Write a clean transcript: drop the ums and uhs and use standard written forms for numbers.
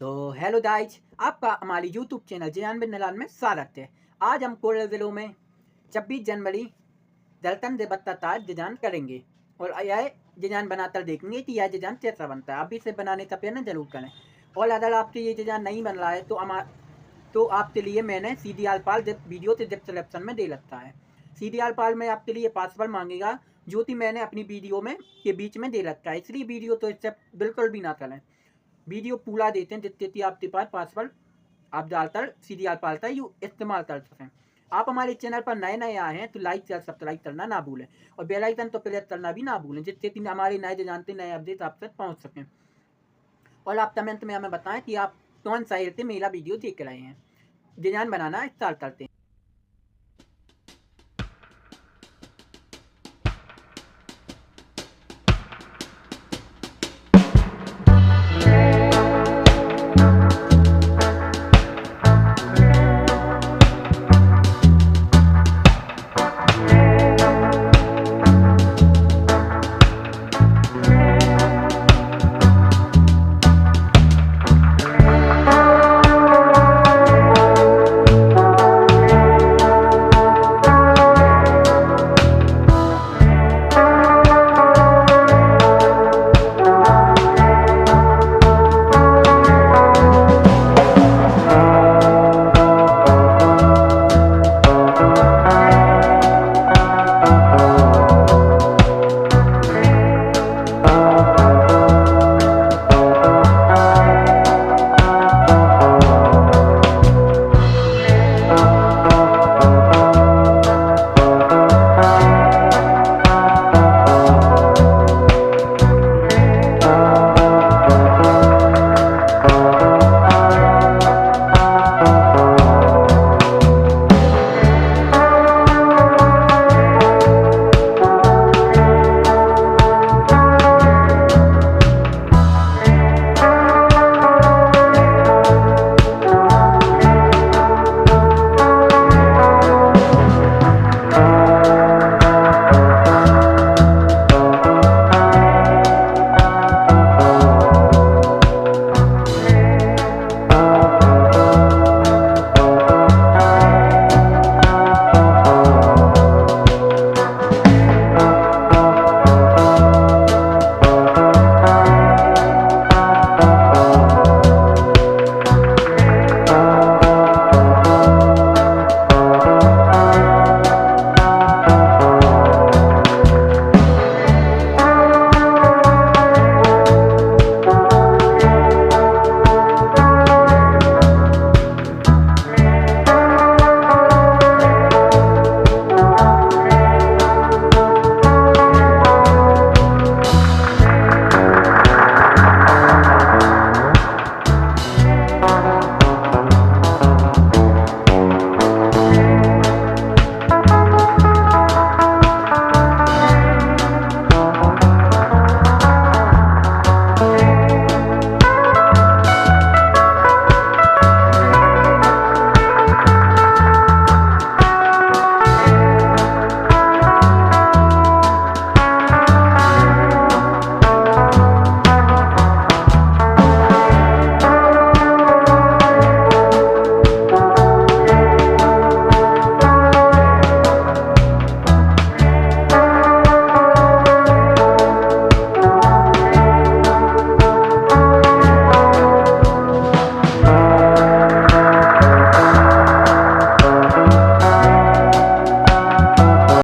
तो hello guys, आपका हमारी यूट्यूब चैनल जियान बिन निलान में स्वागत है। आज हम कोरल जिलों में 26 जनवरी गणतंत्र दिवस का ताज डिजाइन करेंगे और यह डिजाइन बनाकर देखेंगे कि यह डिजाइन कैसा बनता है। आप इसे बनाने से पहले जरूर करें। और अगर आपसे ये डिजाइन नहीं बन रहा है तो आपके लिए मैंने CDR पाल वीडियो के डिस्क्रिप्शन में दे रखा है। CDR पाल में आपके लिए पासवर्ड मांगेगा, जो कि मैंने अपनी वीडियो में के बीच में दे रखा है। इसलिए वीडियो तो इससे बिल्कुल भी ना करें, वीडियो पूरा देते हैं जिससे कि आपके पास पासवर्ड आप डालकर CDR पालता यू इस्तेमाल कर सकें। आप हमारे चैनल पर नए नए आए हैं तो लाइक शेयर सब्सक्राइब करना ना भूलें और बेल आइकन तो प्रेस करना भी ना भूलें, जिससे कि हमारे नए जानते नए अपडेट आप तक पहुंच सकें। और आप कमेंट में हमें बताएं कि आप कौन सा एयर से मेरा वीडियो देख रहे हैं। डिजाइन बनाना स्टार्ट करते हैं।